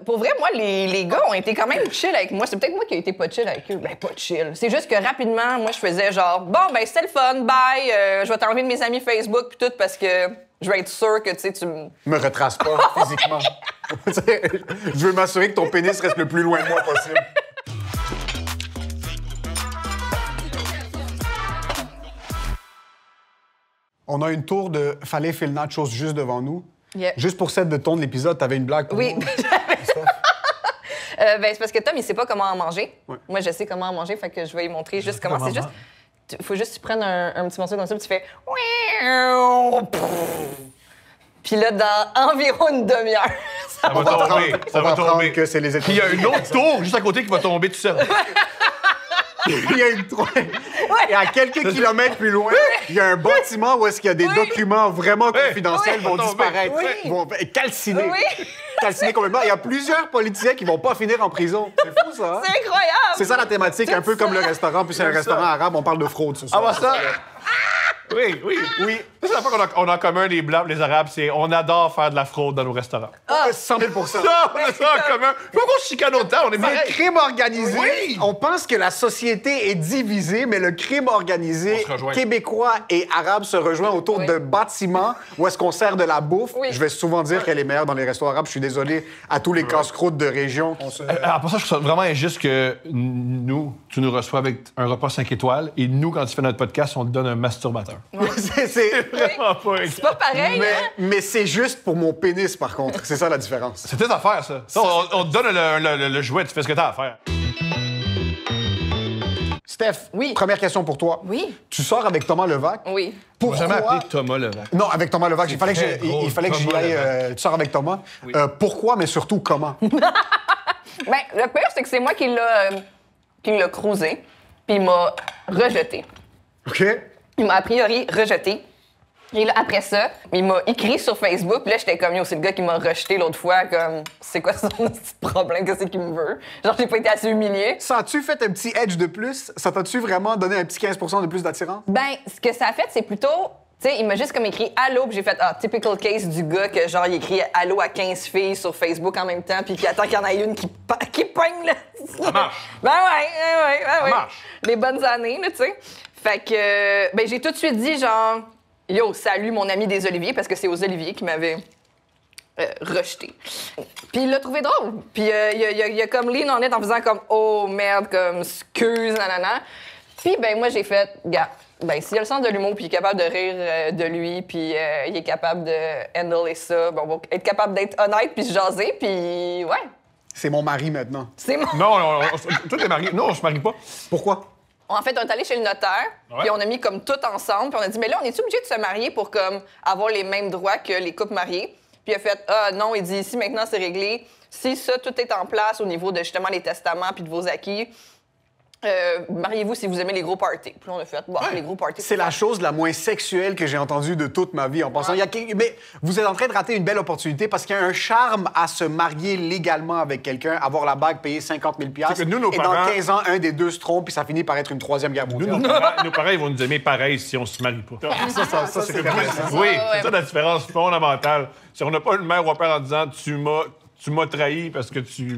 Pour vrai, moi, les gars ont été quand même chill avec moi. C'est peut-être moi qui ai été pas chill avec eux. Ben, pas chill. C'est juste que rapidement, moi, je faisais genre, bon, ben, c'était le fun, bye, je vais t'enlever de mes amis Facebook puis tout parce que je veux être sûr que, tu sais, tu Me retrace pas physiquement. Je veux m'assurer que ton pénis reste le plus loin de moi possible. On a une tour de Fallait Phil Nachos juste devant nous. Yeah. Juste pour cette de ton de l'épisode, t'avais une blague pour Oui. nous? Ben, c'est parce que Tom, il sait pas comment en manger. Ouais. Moi, je sais comment en manger, fait que je vais lui montrer juste comment. C'est juste. Faut juste que tu prennes un petit morceau comme ça, puis tu fais. Puis là, dans environ une demi-heure, Ça va tomber. Ça va tomber. Que c'est les Puis il y a une autre tour juste à côté qui va tomber tout seul. Il y a une tour. Et à quelques kilomètres plus loin, il y a un bâtiment où est-ce qu'il y a des documents vraiment confidentiels vont Oui. disparaître, Oui. vont calciner. Oui. Calciner complètement. Il y a plusieurs politiciens qui vont pas finir en prison. C'est fou, ça. Hein? c'est incroyable! C'est ça la thématique, un peu comme le restaurant, puis c'est un restaurant arabe, on parle de fraude ce soir. Ah, ça? Oui, oui. Oui, C'est la fois qu'on a en commun, les Blancs, les Arabes, c'est on adore faire de la fraude dans nos restaurants. 100 000 Ça, on a ça en commun. Pourquoi on se chicane autant? On est Le pareil. crime organisé, Oui. on pense que la société est divisée, mais le crime organisé On se rejoint. québécois et arabe se rejoint autour Oui. de bâtiments où est-ce qu'on sert de la bouffe. Oui. Je vais souvent dire qu'elle est meilleure dans les restaurants arabes. Je suis désolé à tous les casse-croûtes de région. Après ça, je trouve ça vraiment injuste que nous, tu nous reçois avec un repas 5 étoiles et nous, quand tu fais notre podcast, on te donne un masturbateur. C'est- Vraiment pas C'est pas pareil, mais hein? mais c'est juste pour mon pénis, par contre. C'est ça la différence. C'est tes affaires, ça. Ça, on te donne le jouet, tu fais ce que t'as à faire. Steph, Oui. première question pour toi. Oui. Tu sors avec Thomas Levac. Oui. On va jamais Pourquoi... appelé Thomas Levac. Non, avec Thomas Levac. Il fallait que très drôle, il fallait que j'y Thomas aille. Levac. Tu sors avec Thomas. Pourquoi, mais surtout comment? Ben, le pire, c'est que c'est moi qui l'a cruisé, puis il m'a rejeté. OK? Il m'a a priori rejeté. Et là, après ça, il m'a écrit sur Facebook. Puis là, j'étais comme, yo, c'est le gars qui m'a rejeté l'autre fois. Comme, c'est quoi son petit problème? Qu'est-ce qu'il me veut? Genre, j'ai pas été assez humiliée. Ça a-tu fait un petit edge de plus? Ça t'a-tu vraiment donné un petit 15 de plus d'attirance? Ben, ce que ça a fait, c'est plutôt... Tu sais, il m'a juste comme écrit allô, puis j'ai fait typical case du gars que genre il écrit allô à 15 filles sur Facebook en même temps, puis qui attend qu'il y en ait une qui pogne là. Ça marche. Ben ouais. Ça marche. Les bonnes années, là, tu sais. Fait que, ben j'ai tout de suite dit genre, yo, salut mon ami des Oliviers, parce que c'est aux Oliviers qui m'avait rejeté. Puis il l'a trouvé drôle. Puis il a comme lean en net en faisant comme oh merde, comme excuse, nanana. Puis ben moi j'ai fait, gars. Ben, s'il a le sens de l'humour, puis il est capable de rire de lui, puis il est capable de handler ça, ben, on va être capable d'être honnête, puis se jaser, puis ouais. C'est mon mari maintenant. C'est mon... Non, toi, t'es marié. Non, on se marie pas. Pourquoi? En fait, on est allé chez le notaire, Ouais. puis on a mis comme tout ensemble, puis on a dit, mais là, on est-tu obligé de se marier pour comme avoir les mêmes droits que les couples mariés? Puis il a fait, ah non, il dit, ici, maintenant, c'est réglé. Si ça, tout est en place au niveau de justement les testaments puis de vos acquis, mariez-vous si vous aimez les gros parties. Puis là, on a fait, bon, les gros parties. C'est la chose la moins sexuelle que j'ai entendue de toute ma vie en pensant. Mais vous êtes en train de rater une belle opportunité parce qu'il y a un charme à se marier légalement avec quelqu'un, avoir la bague, payer 50 000 C'est que nous, nos et parents- dans 15 ans, un des deux se trompe puis ça finit par être une troisième guerre Nous, mondiale. nos parents, ils vont nous aimer pareil si on se marie pas. Ça, c'est vrai. Oui, ouais. c'est ça la différence fondamentale. Si on n'a pas une mère ou un père en disant tu m'as trahi parce que tu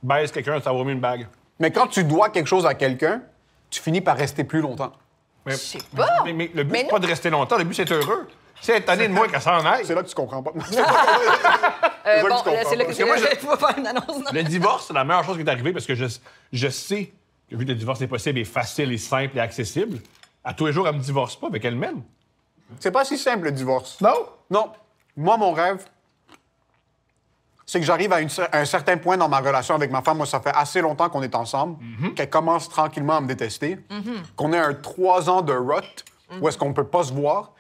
baisses quelqu'un, ça vaut mieux une bague. Mais quand tu dois quelque chose à quelqu'un, tu finis par rester plus longtemps. Mais, Je sais pas. Mais le but, Mais c'est pas de rester longtemps. Le but, c'est d'être heureux. C'est être tanné de moi qu'elle s'en aille. C'est là que tu comprends pas. Bon, C'est là que tu comprends c'est là pas. que moi, je- je vais faire une annonce. non? Le divorce, c'est la meilleure chose qui est arrivée parce que je sais que vu que le divorce est possible et facile et simple et accessible, à tous les jours, elle me divorce pas, mais qu'elle m'aime. C'est pas si simple, le divorce. Non? Non. Moi, mon rêve, c'est que j'arrive à un certain point dans ma relation avec ma femme. Moi, ça fait assez longtemps qu'on est ensemble, qu'elle commence tranquillement à me détester, qu'on ait un 3 ans de rut où est-ce qu'on peut pas se voir.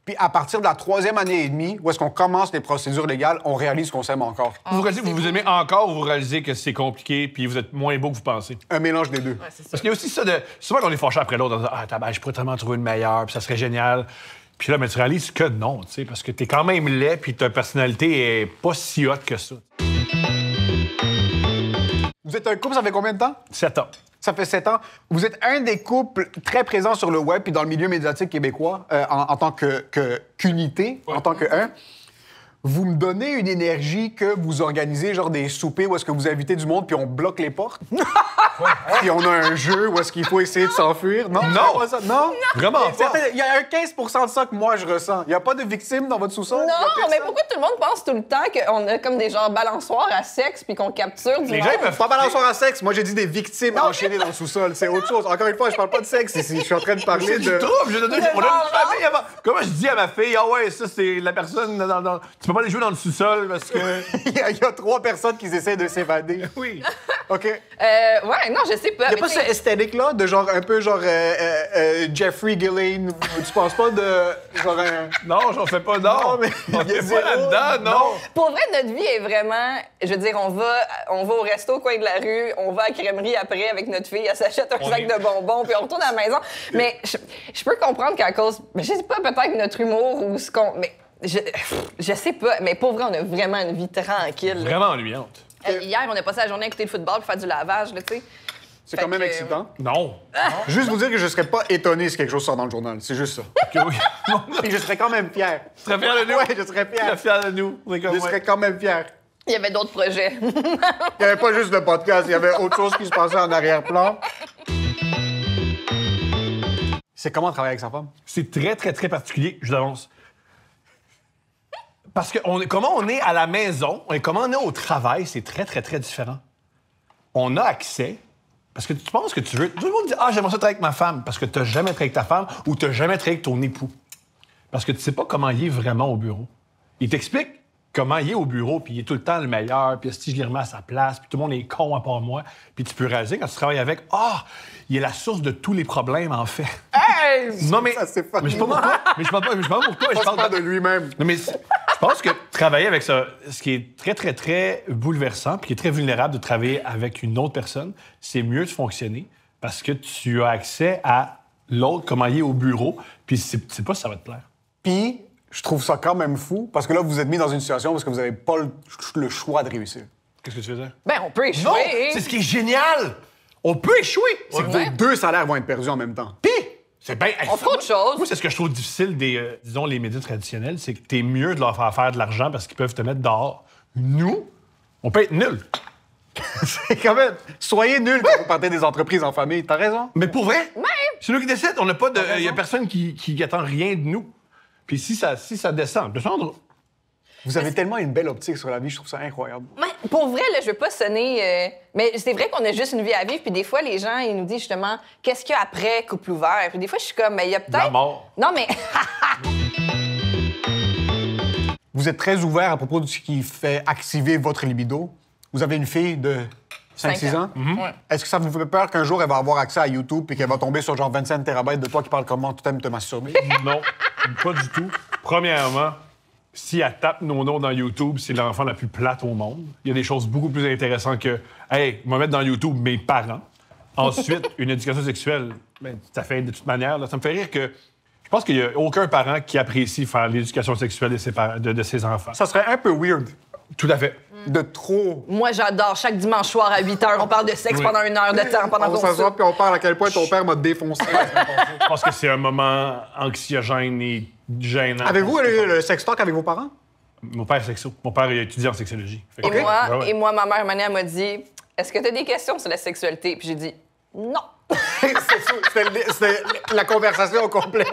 Puis à partir de la 3e année et demie, où est-ce qu'on commence les procédures légales, on réalise qu'on s'aime encore. Vous réalisez que vous vous aimez encore ou vous réalisez que c'est compliqué puis vous êtes moins beau que vous pensez? Un mélange des deux. Parce qu'il y a aussi ça de. Souvent qu'on est fâché après l'autre en disant ah, tabarnak, je pourrais tellement trouver une meilleure, puis ça serait génial. Puis là, mais tu réalises que non, tu sais, parce que t'es quand même laid, puis ta personnalité est pas si hot que ça. Vous êtes un couple, ça fait combien de temps? 7 ans. Ça fait 7 ans. Vous êtes un des couples très présents sur le web puis dans le milieu médiatique québécois en tant qu'unité, en tant que un. vous me donnez une énergie que vous organisez genre des soupers où est-ce que vous invitez du monde puis on bloque les portes. Puis on a un jeu où est-ce qu'il faut essayer de s'enfuir. Non? Non. C'est pas ça? Non? Vraiment pas. Il y a un 15% de ça que moi je ressens. Il n'y a pas de victimes dans votre sous-sol? Il y a Non, personne? mais pourquoi tout le monde pense tout le temps qu'on a comme des genres balançoires à sexe puis qu'on capture du Les monde? gens, ils peuvent Pas balançoire à sexe. Moi, j'ai dit des victimes enchaînées dans le sous-sol. C'est autre chose. Encore une fois, je parle pas de sexe ici. Je suis en train de parler C'est du de... trouble. On a une genre. famille avant. Comment je dis à ma fille, ah ouais, ça, c'est la personne dans... Tu peux pas aller jouer dans le sous-sol parce que... Il y a 3 personnes qui essaient de s'évader. Oui. OK? Ouais, non, je sais pas. Il n'y a mais pas tu sais, cette esthétique-là de genre un peu genre Jeffrey Gillane. Tu penses pas de genre un... Non, j'en fais pas, non. Non, mais On il y a est zéro. pas là-dedans, non. Pour vrai, notre vie est vraiment... Je veux dire, on va au resto au coin de la rue, on va à la crèmerie après avec notre fille, elle s'achète un sac de bonbons, puis on retourne à la maison. Mais je peux comprendre qu'à cause... Je sais pas, peut-être notre humour ou ce qu'on... Mais je sais pas. Mais pour vrai, on a vraiment une vie tranquille. là. Vraiment ennuyante. Hier, on a passé la journée à écouter le football puis faire du lavage, là, tu sais. C'est Fait quand même que- excitant. Non. Juste vous dire que je serais pas étonné si quelque chose sort dans le journal. C'est juste ça. Que oui. Puis je serais quand même fier. Tu serais fier de nous? Ouais, je serais Très fier. fier de nous. C'est comme Je moi. serais quand même fier. Il y avait d'autres projets. Il n'y avait pas juste le podcast, il y avait autre chose qui se passait en arrière-plan. C'est comment travailler avec sa femme? C'est très, très, très particulier, je l'annonce. Parce que comment on est à la maison et comment on est au travail, c'est très, très, très différent. On a accès, parce que tu penses que tu veux... Tout le monde dit « Ah, j'aimerais ça travailler avec ma femme » parce que tu n'as jamais travaillé avec ta femme ou tu n'as jamais travaillé avec ton époux. Parce que tu sais pas comment il est vraiment au bureau. Il t'explique comment il est au bureau, puis il est tout le temps le meilleur, puis si je le remets à sa place, puis tout le monde est con à part moi. Puis tu peux réaliser, quand tu travailles avec, il est la source de tous les problèmes, en fait. Hey! Non, mais... Ça, c'est funny. Mais je parle pour toi. Mais je parle pas pour toi. Pas se parle de lui-même. Non, mais je pense que travailler avec ça, ce qui est très, très, très bouleversant, puis qui est très vulnérable de travailler avec une autre personne, c'est mieux de fonctionner parce que tu as accès à l'autre, comment il est au bureau, puis c'est pas si ça va te plaire. Puis, je trouve ça quand même fou, parce que là, vous êtes mis dans une situation où vous n'avez pas le choix de réussir. Qu'est-ce que tu veux dire? Ben, on peut échouer. Non! C'est ce qui est génial! On peut échouer! C'est que vos 2 salaires vont être perdus en même temps. Puis, c'est bien... On fera autre chose. Moi, c'est ce que je trouve difficile des, disons, les médias traditionnels, c'est que t'es mieux de leur faire de l'argent parce qu'ils peuvent te mettre dehors. Nous, on peut être nuls. C'est quand même... Soyez nuls quand vous partez des entreprises en famille. T'as raison. Mais pour vrai, c'est nous qui décide. On n'a pas de... Il y a personne qui attend rien de nous. Puis si ça descend, descendra. Vous avez tellement une belle optique sur la vie, je trouve ça incroyable. Ouais, pour vrai, là, je veux pas sonner... Mais c'est vrai qu'on a juste une vie à vivre, puis des fois, les gens, ils nous disent justement, qu'est-ce qu'il y a après couple ouvert? Puis des fois, je suis comme, mais il y a peut-être... La mort. Non, mais... Vous êtes très ouvert à propos de ce qui fait activer votre libido. Vous avez une fille de 5-6 ans. Ouais. Est-ce que ça vous fait peur qu'un jour, elle va avoir accès à YouTube et qu'elle va tomber sur genre 25 TB de toi qui parle comment tu aimes te masturber? Non, pas du tout. Premièrement, si elle tape nos noms dans YouTube, c'est l'enfant la plus plate au monde. Il y a des choses beaucoup plus intéressantes que « Hey, on va mettre dans YouTube mes parents ». Ensuite, une éducation sexuelle, ben, ça fait de toute manière. Là, ça me fait rire que je pense qu'il n'y a aucun parent qui apprécie faire l'éducation sexuelle de ses enfants. Ça serait un peu weird Tout à fait. de trop... Moi, j'adore. Chaque dimanche soir à 8 h, on parle de sexe Oui. pendant 1 heure de temps, pendant On qu'on s'assoit soupe. puis on parle à quel point ton père m'a défoncé. Je pense que c'est un moment anxiogène et gênant. Avez-vous le sex talk avec vos parents? Mon père est sexo. Mon père est étudiant en sexologie. Fait que- Et moi, ma mère, elle m'a dit, est-ce que tu as des questions sur la sexualité? Puis j'ai dit, non. C'était la conversation au complet.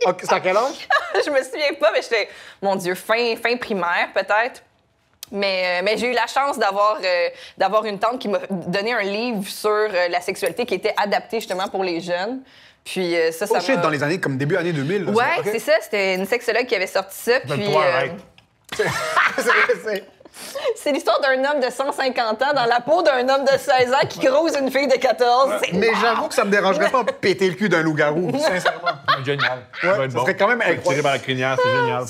Ok, c'est à quel âge? Je me souviens pas, mais j'étais, mon Dieu, fin primaire peut-être. Mais j'ai eu la chance d'avoir une tante qui m'a donné un livre sur la sexualité qui était adapté justement pour les jeunes. Puis ça Oh m'a... shit, dans les années, comme début années 2000. là, Ouais, ça, ok. c'est ça. C'était une sexologue qui avait sorti ça. Puis Donne-toi, arrête. c'est l'histoire d'un homme de 150 ans dans la peau d'un homme de 16 ans qui croise une fille de 14. C'est Mais wow. j'avoue que ça me dérangerait pas de péter le cul d'un loup-garou, sincèrement. Génial. Ouais, Ça va être ça serait quand même incroyable. Tiré par la crinière, c'est génial.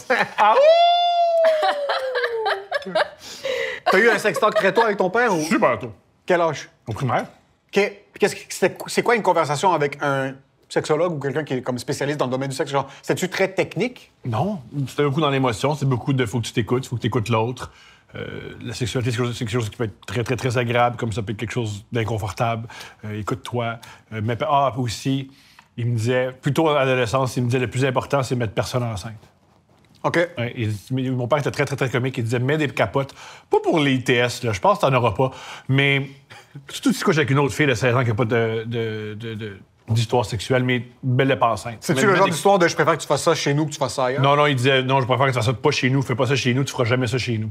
T'as eu un sex talk très tôt avec ton père ou Super tôt. quel âge? Au primaire. OK. Puis c'est quoi une conversation avec un sexologue ou quelqu'un qui est comme spécialiste dans le domaine du sexe? Genre, c'est-tu très technique? Non, c'était beaucoup dans l'émotion. C'est beaucoup de faut que tu t'écoutes, faut que tu écoutes l'autre. La sexualité, c'est quelque chose qui peut être très, très, très agréable, comme ça peut être quelque chose d'inconfortable. Écoute-toi. Mais aussi, il me disait, plutôt à l'adolescence, il me disait le plus important, c'est mettre personne enceinte. OK. Ouais, mon père était très, très, très comique. Il disait, mets des capotes. Pas pour les ITS, là. Je pense que t'en auras pas. Mais surtout si tu couches avec une autre fille de 16 ans qui n'a pas d'histoire sexuelle, mais belle pas enceinte. C'est-tu le genre d'histoire de je préfère que tu fasses ça chez nous que tu fasses ça ailleurs? Non, il disait, non, je préfère que tu fasses ça pas chez nous. Fais pas ça chez nous, tu feras jamais ça chez nous.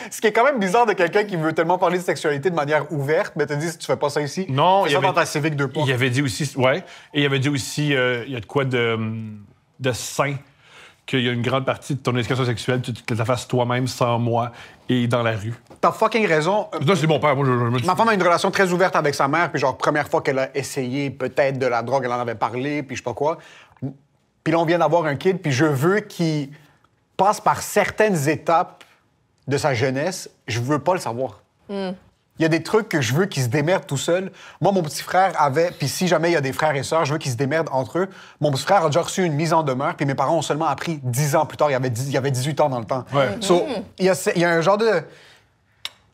Ce qui est quand même bizarre de quelqu'un qui veut tellement parler de sexualité de manière ouverte, mais te dit si tu fais pas ça ici, Non, fais ça dans ta Civic 2 pas. Il avait dit aussi, ouais, et il avait dit aussi, il y a de quoi de sain, qu'il y a une grande partie de ton éducation sexuelle, tu la fasses toi-même, sans moi, et dans la rue. T'as fucking raison. Ça, c'est mon père. Moi, Ma femme a une relation très ouverte avec sa mère, puis genre, première fois qu'elle a essayé peut-être de la drogue, elle en avait parlé, puis je sais pas quoi. Puis là, on vient d'avoir un kid, puis je veux qu'il passe par certaines étapes de sa jeunesse. Je veux pas le savoir. Il y a des trucs que je veux qu'ils se démerdent tout seul. Moi, mon petit frère avait... Puis si jamais il y a des frères et sœurs, je veux qu'ils se démerdent entre eux. Mon petit frère a déjà reçu une mise en demeure, puis mes parents ont seulement appris 10 ans plus tard. Il y avait 18 ans dans le temps. Ouais. So, il y a un genre de...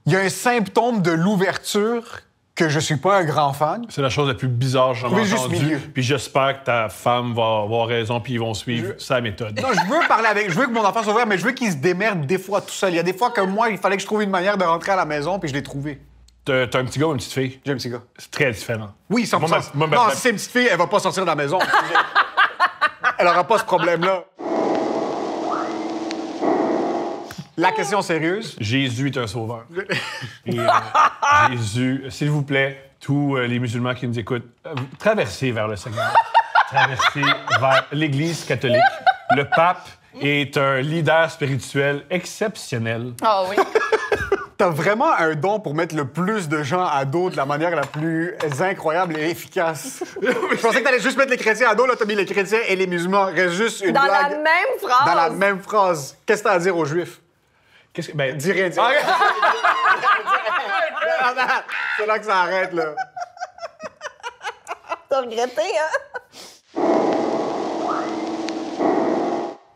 Il y a un symptôme de l'ouverture que je suis pas un grand fan. C'est la chose la plus bizarre que j'ai jamais juste entendue. milieu. Puis j'espère que ta femme va avoir raison, puis ils vont suivre sa méthode. Non, je veux parler avec... Je veux que mon enfant soit ouvert, mais je veux qu'il se démerde des fois tout seul. Il y a des fois que moi, il fallait que je trouve une manière de rentrer à la maison, puis je l'ai trouvé. T'as un petit gars ou une petite fille? J'ai un petit gars. C'est très différent. Oui, 100%. Moi, non, si c'est une petite fille, elle va pas sortir de la maison. Elle aura pas ce problème-là. La question sérieuse. Jésus est un sauveur. Et, Jésus, s'il vous plaît, tous les musulmans qui nous écoutent, traversez vers le Seigneur. Traversez vers l'Église catholique. Le pape est un leader spirituel exceptionnel. Ah oui. T'as vraiment un don pour mettre le plus de gens à dos de la manière la plus incroyable et efficace. Je pensais que t'allais juste mettre les chrétiens à dos, là, t'as mis les chrétiens et les musulmans. Reste juste une Dans blague. la même phrase. Dans la même phrase. Qu'est-ce que t'as à dire aux Juifs? Qu'est-ce que. Ben, Dis rien, dis rien. C'est là que ça arrête, là. T'as regretté, hein?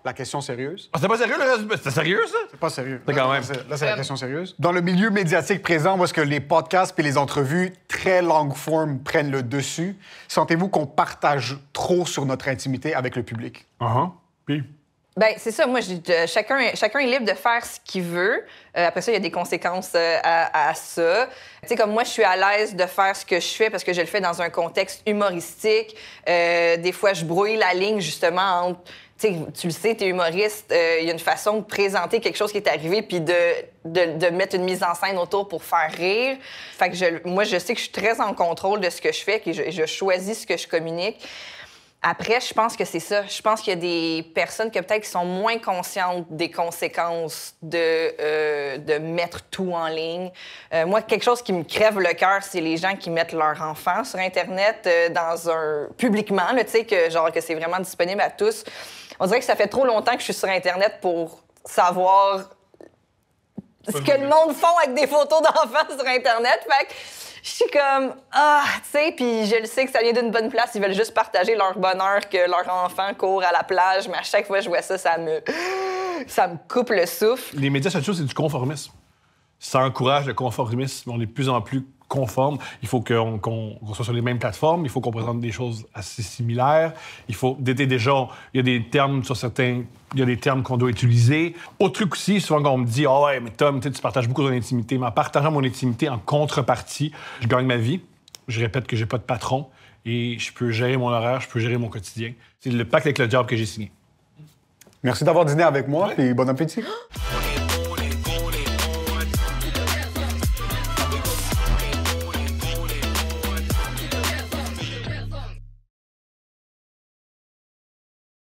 La question sérieuse? Ah, c'était pas sérieux, le C'était sérieux, ça? C'est pas sérieux. C'est quand même. Là, c'est la question sérieuse. Dans le milieu médiatique présent, où est-ce que les podcasts et les entrevues très longue forme prennent le dessus, sentez-vous qu'on partage trop sur notre intimité avec le public? Puis? Ben c'est ça. Moi, chacun est libre de faire ce qu'il veut. Après ça, il y a des conséquences à ça. Tu sais, comme moi, je suis à l'aise de faire ce que je fais parce que je le fais dans un contexte humoristique. Des fois, je brouille la ligne justement entre... Tu le sais, t'es humoriste, il y a une façon de présenter quelque chose qui est arrivé puis de mettre une mise en scène autour pour faire rire. Fait que moi, je sais que je suis très en contrôle de ce que je fais, que je choisis ce que je communique. Après, je pense que c'est ça. Je pense qu'il y a des personnes que peut-être qui sont moins conscientes des conséquences de mettre tout en ligne. Moi, quelque chose qui me crève le cœur, c'est les gens qui mettent leur enfant sur Internet publiquement, tu sais, que c'est vraiment disponible à tous. On dirait que ça fait trop longtemps que je suis sur Internet pour savoir ce que le monde font avec des photos d'enfants sur Internet. Fait que je suis comme, tu sais, puis je le sais que ça vient d'une bonne place. Ils veulent juste partager leur bonheur que leur enfant court à la plage. Mais à chaque fois que je vois ça, ça me coupe le souffle. Les médias sociaux, c'est du conformisme. Ça encourage le conformisme. On est de plus en plus conforme. Il faut qu'on soit sur les mêmes plateformes. Il faut qu'on présente des choses assez similaires. Il faut... Déjà, il y a des termes sur certains... Il y a des termes qu'on doit utiliser. Autre truc aussi, souvent qu'on me dit « Ah ouais, mais Tom, tu partages beaucoup ton intimité. » Mais en partageant mon intimité en contrepartie, je gagne ma vie. Je répète que j'ai pas de patron et je peux gérer mon horaire, je peux gérer mon quotidien. C'est le pacte avec le diable que j'ai signé. Merci d'avoir dîné avec moi et bon appétit.